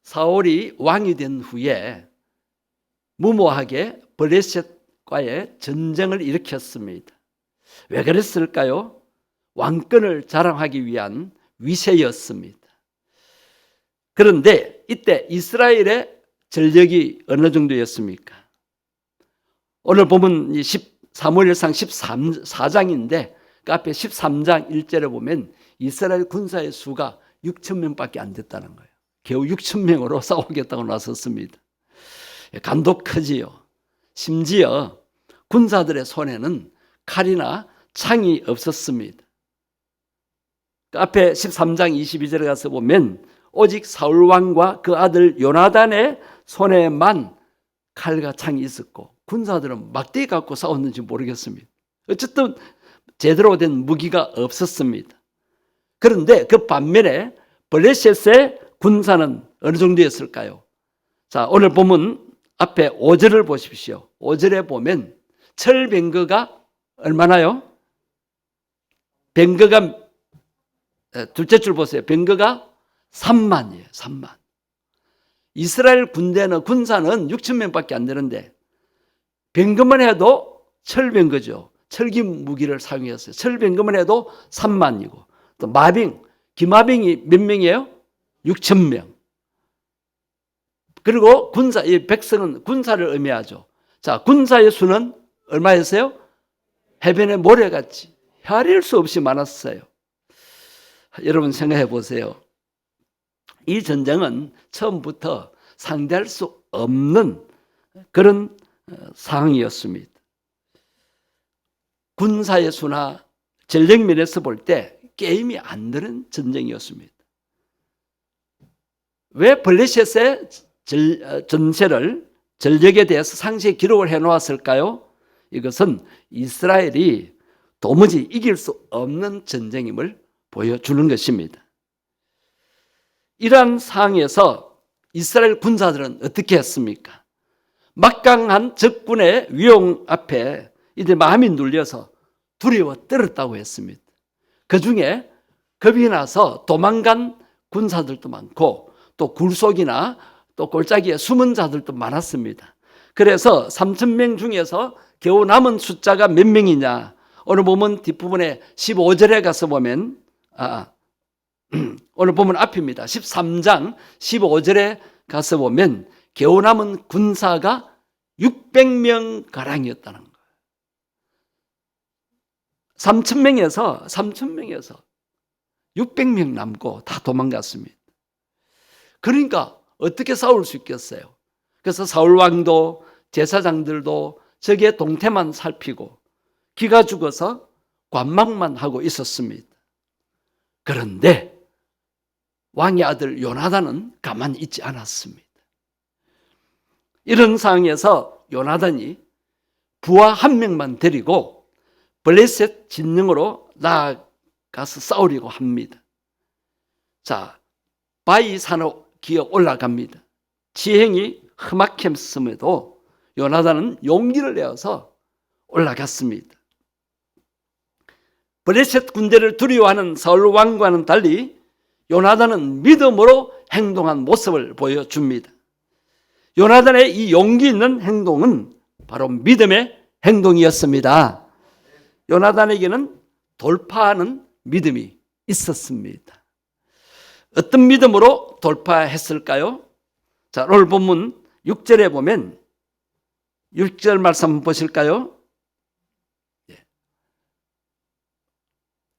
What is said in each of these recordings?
사울이 왕이 된 후에 무모하게 블레셋과의 전쟁을 일으켰습니다. 왜 그랬을까요? 왕권을 자랑하기 위한 위세였습니다. 그런데 이때 이스라엘의 전력이 어느 정도였습니까? 오늘 보면 사무엘상 14장인데 그 앞에 13장 1절에 보면 이스라엘 군사의 수가 6,000명밖에 안 됐다는 거예요. 겨우 6,000명으로 싸우겠다고 나섰습니다. 간도 크지요. 심지어 군사들의 손에는 칼이나 창이 없었습니다. 그 앞에 13장 22절에 가서 보면 오직 사울왕과 그 아들 요나단의 손에만 칼과 창이 있었고 군사들은 막대기 갖고 싸웠는지 모르겠습니다. 어쨌든 제대로 된 무기가 없었습니다. 그런데 그 반면에 블레셋의 군사는 어느 정도였을까요? 자, 오늘 보면 앞에 5절을 보십시오. 5절에 보면 철병거가 얼마나요? 병거가 둘째 줄 보세요. 병거가 3만이에요. 3만. 이스라엘 군대는 군사는 6,000명밖에 안 되는데 병거만 해도 철병거죠. 철기 무기를 사용했어요. 철병거만 해도 3만이고 또 마병, 기마병이 몇 명이에요? 6,000명. 그리고 군사, 이 백성은 군사를 의미하죠. 자, 군사의 수는 얼마였어요? 해변의 모래같이 헤아릴 수 없이 많았어요. 여러분 생각해 보세요. 이 전쟁은 처음부터 상대할 수 없는 그런 상황이었습니다. 군사의 수나 전력 면에서 볼 때 게임이 안 되는 전쟁이었습니다. 왜 블레셋의 전세를 전력에 대해서 상세히 기록을 해놓았을까요? 이것은 이스라엘이 도무지 이길 수 없는 전쟁임을 보여주는 것입니다. 이러한 상황에서 이스라엘 군사들은 어떻게 했습니까? 막강한 적군의 위용 앞에 이제 마음이 눌려서 두려워 떨었다고 했습니다. 그 중에 겁이 나서 도망간 군사들도 많고 또 굴속이나 또 골짜기에 숨은 자들도 많았습니다. 그래서 3,000명 중에서 겨우 남은 숫자가 몇 명이냐? 오늘 보면 뒷부분에 15절에 가서 보면 오늘 보면 앞입니다. 13장 15절에 가서 보면 겨우 남은 군사가 600명 가량이었다는 거예요. 3,000명에서 600명 남고 다 도망갔습니다. 그러니까 어떻게 싸울 수 있겠어요? 그래서 사울왕도 제사장들도 적의 동태만 살피고 기가 죽어서 관망만 하고 있었습니다. 그런데 왕의 아들 요나단은 가만히 있지 않았습니다. 이런 상황에서 요나단이 부하 한 명만 데리고 블레셋 진영으로 나아가서 싸우려고 합니다. 자, 바위 산으로 기어 올라갑니다. 지형이 험악했음에도 요나단은 용기를 내어서 올라갔습니다. 블레셋 군대를 두려워하는 사울 왕과는 달리 요나단은 믿음으로 행동한 모습을 보여줍니다. 요나단의 이 용기 있는 행동은 바로 믿음의 행동이었습니다. 요나단에게는 돌파하는 믿음이 있었습니다. 어떤 믿음으로 돌파했을까요? 자, 오늘 본문 6절에 보면 6절 말씀 한번 보실까요?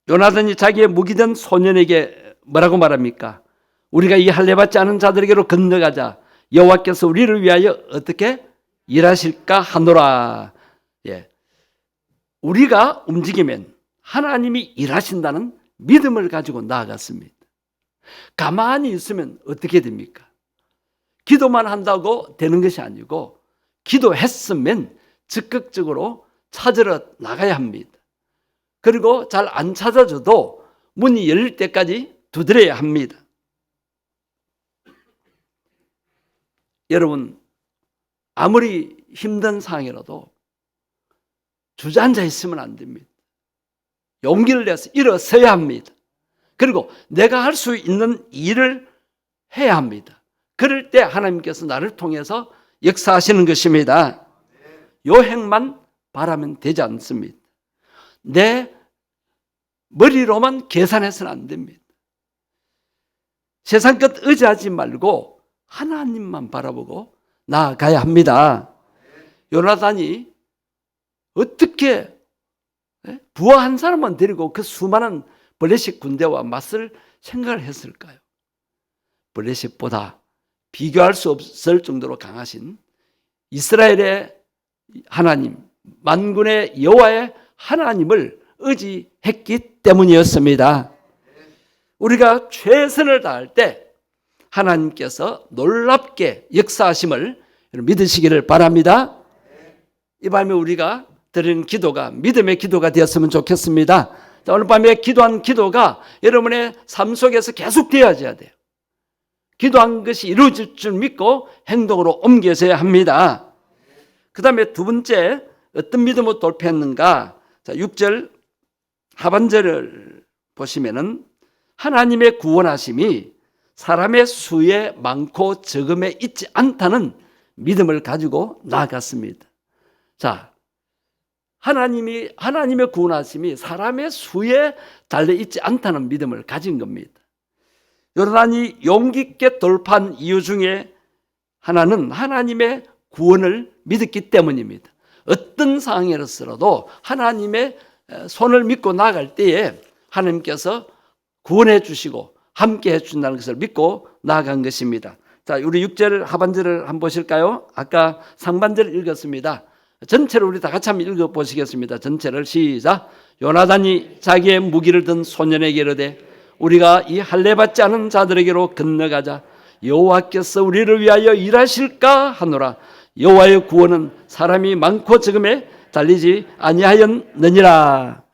요나단이 자기의 무기된 소년에게 뭐라고 말합니까? 우리가 이 할례받지 않은 자들에게로 건너가자. 여호와께서 우리를 위하여 어떻게 일하실까 하노라. 우리가 움직이면 하나님이 일하신다는 믿음을 가지고 나아갔습니다. 가만히 있으면 어떻게 됩니까? 기도만 한다고 되는 것이 아니고 기도했으면 적극적으로 찾으러 나가야 합니다. 그리고 잘 안 찾아줘도 문이 열릴 때까지 두드려야 합니다. 여러분, 아무리 힘든 상황이라도 주저앉아 있으면 안 됩니다. 용기를 내서 일어서야 합니다. 그리고 내가 할 수 있는 일을 해야 합니다. 그럴 때 하나님께서 나를 통해서 역사하시는 것입니다. 요행만 바라면 되지 않습니다. 내 머리로만 계산해서는 안 됩니다. 세상 것 의지하지 말고 하나님만 바라보고 나아가야 합니다. 요나단이 어떻게 부하 한 사람만 데리고 그 수많은 블레셋 군대와 맞설 생각을 했을까요? 블레셋보다 비교할 수 없을 정도로 강하신 이스라엘의 하나님, 만군의 여호와의 하나님을 의지했기 때문이었습니다. 우리가 최선을 다할 때 하나님께서 놀랍게 역사하심을 믿으시기를 바랍니다. 이 밤에 우리가 드리는 기도가 믿음의 기도가 되었으면 좋겠습니다. 자, 오늘 밤에 기도한 기도가 여러분의 삶 속에서 계속 되어져야 돼요. 기도한 것이 이루어질 줄 믿고 행동으로 옮겨져야 합니다. 그 다음에 두 번째, 어떤 믿음으로 돌파했는가? 자, 6절 하반절을 보시면은 하나님의 구원하심이 사람의 수에 많고 적음에 있지 않다는 믿음을 가지고 나아갔습니다. 자, 하나님의 구원하심이 사람의 수에 달려 있지 않다는 믿음을 가진 겁니다. 요나단이 용기 있게 돌파한 이유 중에 하나는 하나님의 구원을 믿었기 때문입니다. 어떤 상황이었어도 하나님의 손을 믿고 나아갈 때에 하나님께서 구원해 주시고 함께 해준다는 것을 믿고 나아간 것입니다. 자, 우리 6절 하반절을 한번 보실까요? 아까 상반절을 읽었습니다. 전체를 우리 다 같이 한번 읽어보시겠습니다. 전체를 시작. 요나단이 자기의 무기를 든 소년에게 이르되 우리가 이 할례받지 않은 자들에게로 건너가자. 여호와께서 우리를 위하여 일하실까 하노라. 여호와의 구원은 사람이 많고 적음에 달리지 아니하였느니라.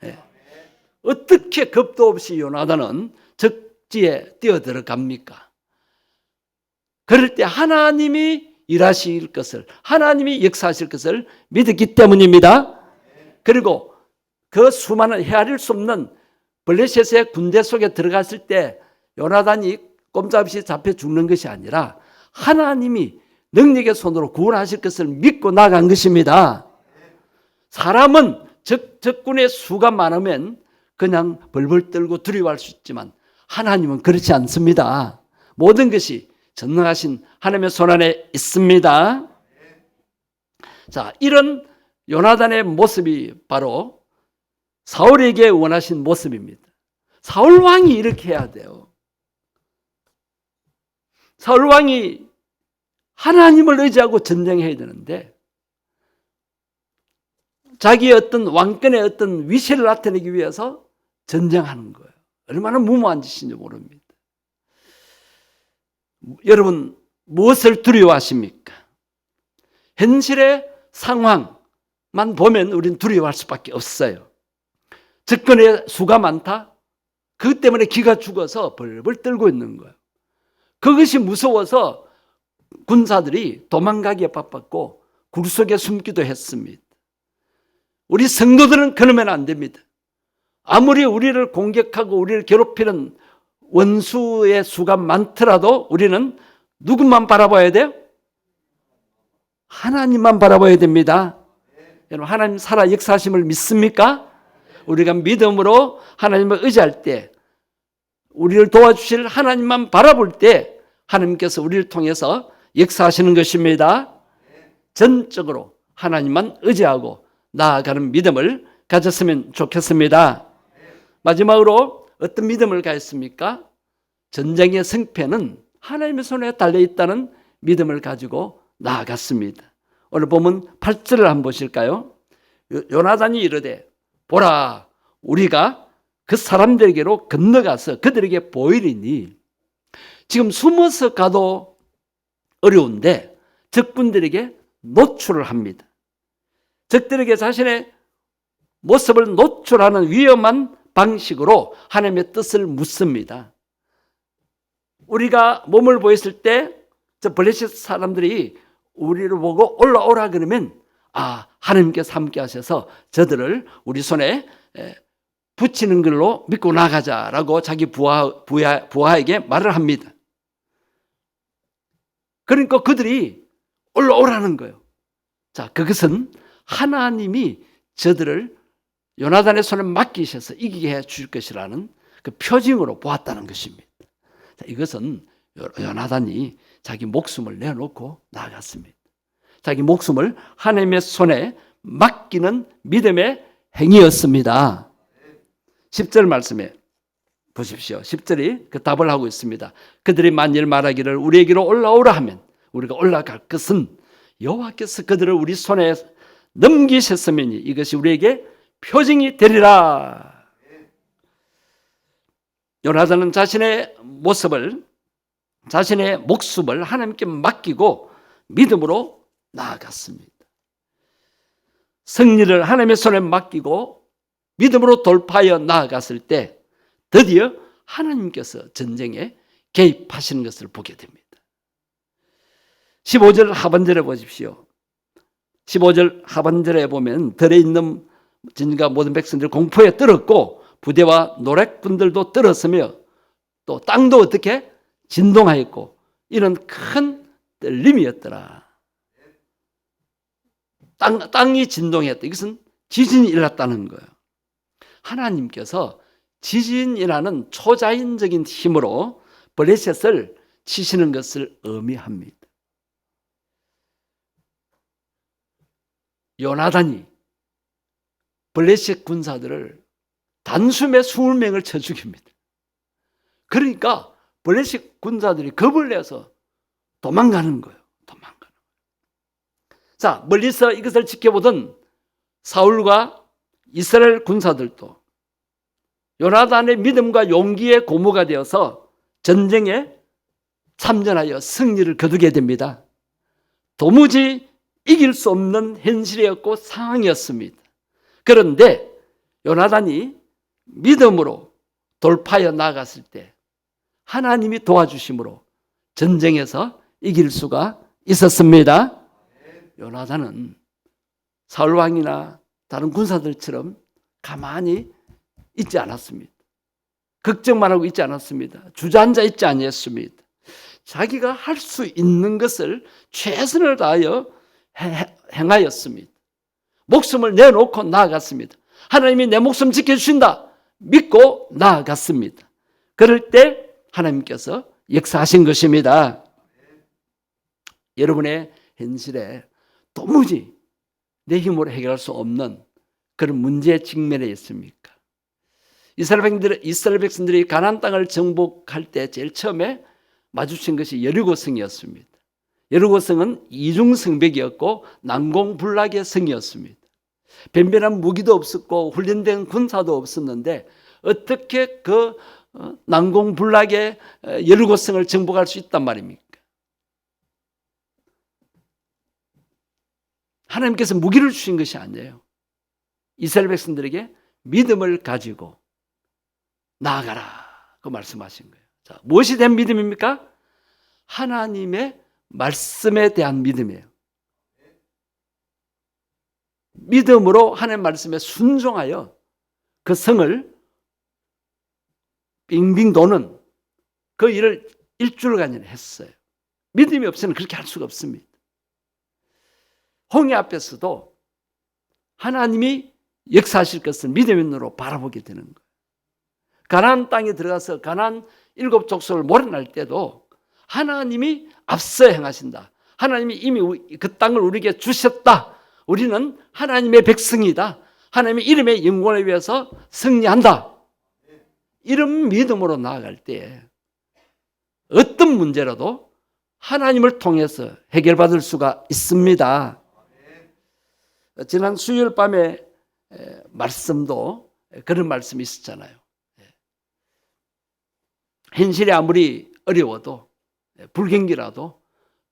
어떻게 겁도 없이 요나단은 적지에 뛰어들어갑니까? 그럴 때 하나님이 일하실 것을, 하나님이 역사하실 것을 믿었기 때문입니다. 그리고 그 수많은 헤아릴 수 없는 블레셋의 군대 속에 들어갔을 때 요나단이 꼼짝없이 잡혀 죽는 것이 아니라 하나님이 능력의 손으로 구원하실 것을 믿고 나간 것입니다. 사람은 적군의 수가 많으면 그냥 벌벌 떨고 두려워할 수 있지만 하나님은 그렇지 않습니다. 모든 것이 전능하신 하나님의 손 안에 있습니다. 자, 이런 요나단의 모습이 바로 사울에게 원하신 모습입니다. 사울 왕이 이렇게 해야 돼요. 사울 왕이 하나님을 의지하고 전쟁해야 되는데 자기의 어떤 왕권의 어떤 위세를 나타내기 위해서 전쟁하는 거예요. 얼마나 무모한 짓인지 모릅니다. 여러분, 무엇을 두려워하십니까? 현실의 상황만 보면 우리는 두려워할 수밖에 없어요. 적군의 수가 많다? 그것 때문에 기가 죽어서 벌벌 떨고 있는 거예요. 그것이 무서워서 군사들이 도망가기에 바빴고 굴 속에 숨기도 했습니다. 우리 성도들은 그러면 안 됩니다. 아무리 우리를 공격하고 우리를 괴롭히는 원수의 수가 많더라도 우리는 누구만 바라봐야 돼요? 하나님만 바라봐야 됩니다. 여러분, 하나님 살아 역사하심을 믿습니까? 우리가 믿음으로 하나님을 의지할 때, 우리를 도와주실 하나님만 바라볼 때 하나님께서 우리를 통해서 역사하시는 것입니다. 전적으로 하나님만 의지하고 나아가는 믿음을 가졌으면 좋겠습니다. 마지막으로 어떤 믿음을 가졌습니까? 전쟁의 승패는 하나님의 손에 달려있다는 믿음을 가지고 나아갔습니다. 오늘 보면 8절을 한번 보실까요? 요나단이 이르되 보라, 우리가 그 사람들에게로 건너가서 그들에게 보이리니. 지금 숨어서 가도 어려운데 적군들에게 노출을 합니다. 적들에게 자신의 모습을 노출하는 위험한 방식으로 하나님의 뜻을 묻습니다. 우리가 몸을 보였을 때 저 블레셋 사람들이 우리를 보고 올라오라 그러면 하나님께서 함께 하셔서 저들을 우리 손에 붙이는 걸로 믿고 나가자라고 자기 부하에게 말을 합니다. 그러니까 그들이 올라오라는 거예요. 자, 그것은 하나님이 저들을 요나단의 손에 맡기셔서 이기게 해 주실 것이라는 그 표징으로 보았다는 것입니다. 자, 이것은 요나단이 자기 목숨을 내놓고 나아갔습니다. 자기 목숨을 하나님의 손에 맡기는 믿음의 행위였습니다. 10절 말씀에 보십시오. 10절이 그 답을 하고 있습니다. 그들이 만일 말하기를 우리에게로 올라오라 하면 우리가 올라갈 것은 여호와께서 그들을 우리 손에 넘기셨으니 이것이 우리에게 표징이 되리라. 요나단은 자신의 목숨을 하나님께 맡기고 믿음으로 나아갔습니다. 승리를 하나님의 손에 맡기고 믿음으로 돌파하여 나아갔을 때 드디어 하나님께서 전쟁에 개입하시는 것을 보게 됩니다. 15절 하반절에 보십시오. 15절 하반절에 보면 들에 있는 진과 모든 백성들 공포에 떨었고 부대와 노략군들도 떨었으며 또 땅도 어떻게 진동하였고 이런 큰 떨림이었더라. 땅이 진동했다. 이것은 지진이 일어났다는 거예요. 하나님께서 지진이라는 초자연적인 힘으로 블레셋을 치시는 것을 의미합니다. 요나단이 블레셋 군사들을 단숨에 20명을 쳐 죽입니다. 그러니까 블레셋 군사들이 겁을 내서 도망가는 거예요. 자, 멀리서 이것을 지켜보던 사울과 이스라엘 군사들도 요나단의 믿음과 용기의 고무가 되어서 전쟁에 참전하여 승리를 거두게 됩니다. 도무지 이길 수 없는 현실이었고 상황이었습니다. 그런데 요나단이 믿음으로 돌파하여 나아갔을 때 하나님이 도와주심으로 전쟁에서 이길 수가 있었습니다. 요나단은 사울왕이나 다른 군사들처럼 가만히 있지 않았습니다. 걱정만 하고 있지 않았습니다. 주저앉아 있지 아니했습니다. 자기가 할 수 있는 것을 최선을 다하여 행하였습니다. 목숨을 내놓고 나아갔습니다. 하나님이 내 목숨 지켜주신다 믿고 나아갔습니다. 그럴 때 하나님께서 역사하신 것입니다. 여러분의 현실에 도무지 내 힘으로 해결할 수 없는 그런 문제에 직면해 있습니까? 이스라엘 백성들이 가나안 땅을 정복할 때 제일 처음에 마주친 것이 여리고성이었습니다. 여리고성은 이중성벽이었고 난공불락의 성이었습니다. 변변한 무기도 없었고 훈련된 군사도 없었는데 어떻게 그 난공불락의 여리고성을 정복할 수 있단 말입니까? 하나님께서 무기를 주신 것이 아니에요. 이스라엘 백성들에게 믿음을 가지고 나아가라 그 말씀하신 거예요. 자, 무엇이 된 믿음입니까? 하나님의 말씀에 대한 믿음이에요. 믿음으로 하나님 말씀에 순종하여 그 성을 빙빙 도는 그 일을 일주일간 했어요. 믿음이 없으면 그렇게 할 수가 없습니다. 홍해 앞에서도 하나님이 역사하실 것을 믿음의 눈으로 바라보게 되는 거예요. 가나안 땅에 들어가서 가나안 7 족속을 몰아낼 때도 하나님이 앞서 행하신다. 하나님이 이미 그 땅을 우리에게 주셨다. 우리는 하나님의 백성이다. 하나님의 이름의 영광을 위해서 승리한다. 이런 믿음으로 나아갈 때 어떤 문제라도 하나님을 통해서 해결받을 수가 있습니다. 지난 수요일 밤에 말씀도 그런 말씀이 있었잖아요. 현실이 아무리 어려워도 불경기라도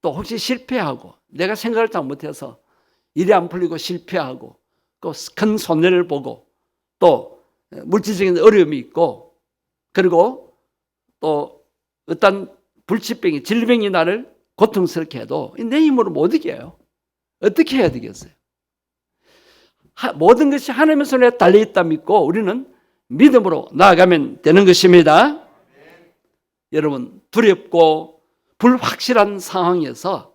또 혹시 실패하고 내가 생각을 잘못해서 일이 안 풀리고 실패하고 또 큰 손해를 보고 또 물질적인 어려움이 있고 그리고 또 어떤 불치병이 질병이 나를 고통스럽게 해도 내 힘으로 못 이겨요. 어떻게 해야 되겠어요? 모든 것이 하나님의 손에 달려있다 믿고 우리는 믿음으로 나아가면 되는 것입니다. 여러분 두렵고 불확실한 상황에서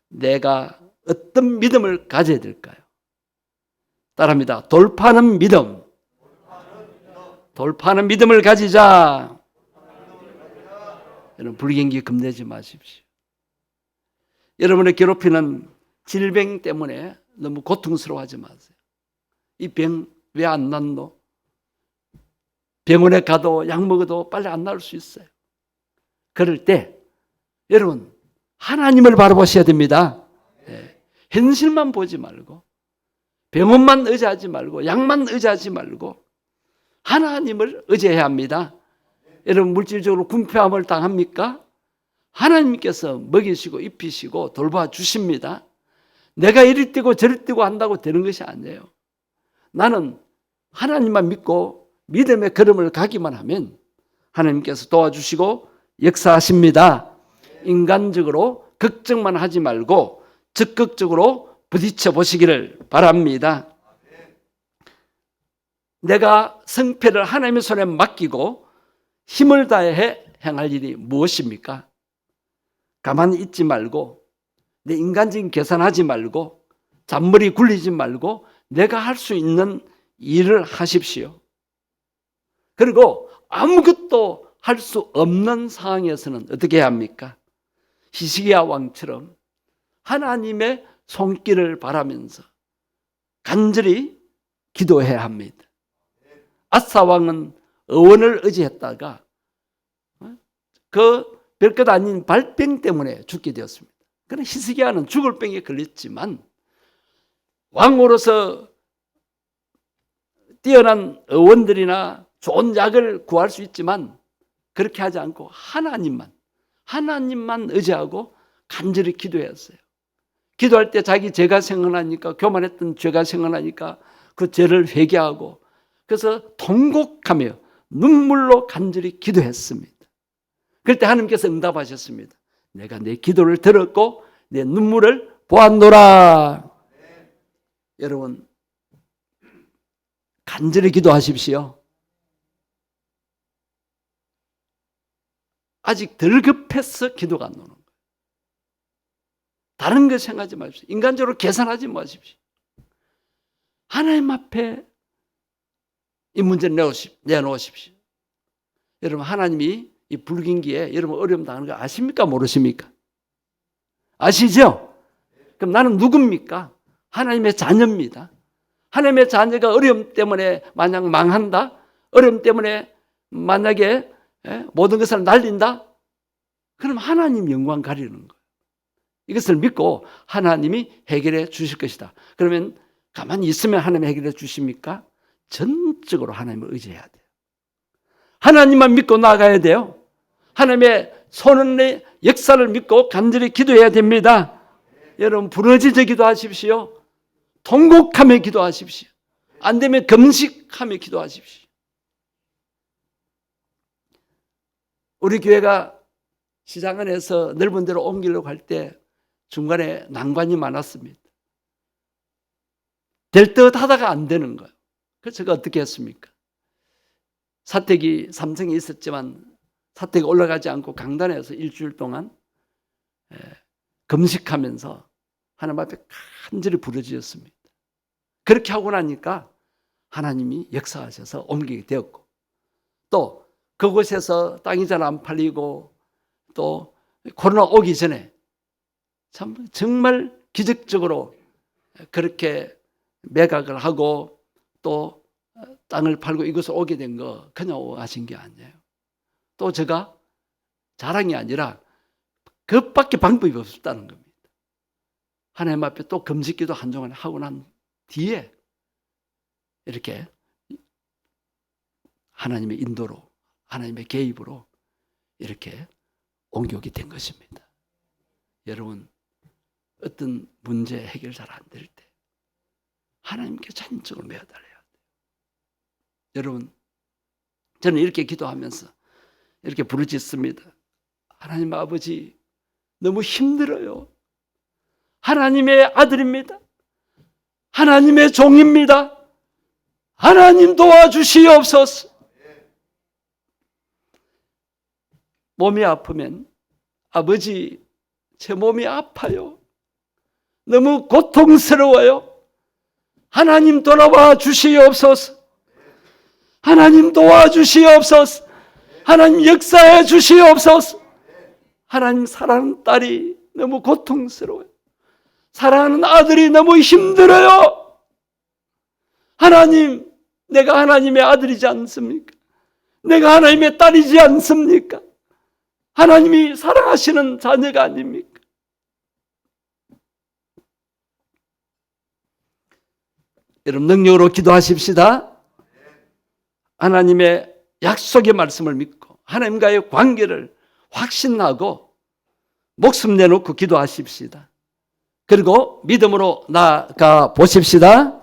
내가 어떤 믿음을 가져야 될까요? 따라합니다. 돌파하는 믿음. 돌파하는 믿음을 가지자. 여러분, 불경기 겁내지 마십시오. 여러분을 괴롭히는 질병 때문에 너무 고통스러워하지 마세요. 이 병 왜 안 낫노? 병원에 가도 약 먹어도 빨리 안 나을 수 있어요. 그럴 때 여러분, 하나님을 바라보셔야 됩니다. 현실만 보지 말고, 병원만 의지하지 말고, 약만 의지하지 말고 하나님을 의지해야 합니다. 여러분, 물질적으로 궁핍함을 당합니까? 하나님께서 먹이시고 입히시고 돌봐주십니다. 내가 이리 뛰고 저리 뛰고 한다고 되는 것이 아니에요. 나는 하나님만 믿고 믿음의 걸음을 가기만 하면 하나님께서 도와주시고 역사하십니다. 인간적으로 걱정만 하지 말고 적극적으로 부딪혀 보시기를 바랍니다. 내가 성패를 하나님의 손에 맡기고 힘을 다해 행할 일이 무엇입니까? 가만히 있지 말고, 내 인간적인 계산하지 말고, 잔머리 굴리지 말고 내가 할 수 있는 일을 하십시오. 그리고 아무것도 할 수 없는 상황에서는 어떻게 해야 합니까? 히스기야 왕처럼 하나님의 손길을 바라면서 간절히 기도해야 합니다. 아사 왕은 의원을 의지했다가 그 별것 아닌 발병 때문에 죽게 되었습니다. 그러나 히스기야는 죽을 병에 걸렸지만 왕으로서 뛰어난 의원들이나 좋은 약을 구할 수 있지만 그렇게 하지 않고 하나님만 의지하고 간절히 기도했어요. 기도할 때 자기 죄가 생각나니까, 교만했던 죄가 생각나니까 그 죄를 회개하고, 그래서 통곡하며 눈물로 간절히 기도했습니다. 그럴 때 하나님께서 응답하셨습니다. 내가 내 기도를 들었고 내 눈물을 보았노라. 여러분, 간절히 기도하십시오. 아직 덜 급해서 기도가 안 나오는 거예요. 다른 거 생각하지 마십시오. 인간적으로 계산하지 마십시오. 하나님 앞에 이 문제를 내놓으십시오. 여러분, 하나님이 이 불경기에 여러분 어려움 당하는 거 아십니까? 모르십니까? 아시죠? 그럼 나는 누굽니까? 하나님의 자녀입니다. 하나님의 자녀가 어려움 때문에 만약 망한다? 어려움 때문에 만약에 모든 것을 날린다? 그럼 하나님 영광 가리는 거예요. 이것을 믿고 하나님이 해결해 주실 것이다. 그러면 가만히 있으면 하나님이 해결해 주십니까? 전적으로 하나님을 의지해야 돼요. 하나님만 믿고 나아가야 돼요. 하나님의 손의 역사를 믿고 간절히 기도해야 됩니다. 여러분, 부르짖어 기도하십시오. 통곡하며 기도하십시오. 안 되면 금식하며 기도하십시오. 우리 교회가 시장 안에서 넓은 데로 옮기려고 할 때 중간에 난관이 많았습니다. 될 듯 하다가 안 되는 거예요. 그래서 제가 어떻게 했습니까? 사택이 삼성에 있었지만 사택이 올라가지 않고 강단에서 일주일 동안 금식하면서 하나님 앞에 간절히 부르짖었습니다. 그렇게 하고 나니까 하나님이 역사하셔서 옮기게 되었고, 또 그곳에서 땅이 잘 안 팔리고 또 코로나 오기 전에 참 정말 기적적으로 그렇게 매각을 하고 또 땅을 팔고 이곳을 오게 된 거 그냥 하신 게 아니에요. 또 제가 자랑이 아니라 그것밖에 방법이 없었다는 겁니다. 하나님 앞에 또 금식기도 한동안 하고 난 뒤에 이렇게 하나님의 인도로, 하나님의 개입으로 이렇게 옮겨오게 된 것입니다. 여러분, 어떤 문제 해결 잘 안 될 때 하나님께 전적으로 매어달려야 돼요. 여러분, 저는 이렇게 기도하면서 이렇게 부르짖습니다. 하나님 아버지, 너무 힘들어요. 하나님의 아들입니다. 하나님의 종입니다. 하나님 도와주시옵소서. 몸이 아프면 아버지, 제 몸이 아파요. 너무 고통스러워요. 하나님 돌아와 주시옵소서. 하나님 도와주시옵소서. 하나님 역사해 주시옵소서. 하나님, 사랑하는 딸이 너무 고통스러워요. 사랑하는 아들이 너무 힘들어요. 하나님, 내가 하나님의 아들이지 않습니까? 내가 하나님의 딸이지 않습니까? 하나님이 사랑하시는 자녀가 아닙니까? 여러분, 능력으로 기도하십시다. 하나님의 약속의 말씀을 믿고 하나님과의 관계를 확신하고 목숨 내놓고 기도하십시다. 그리고 믿음으로 나아가 보십시다.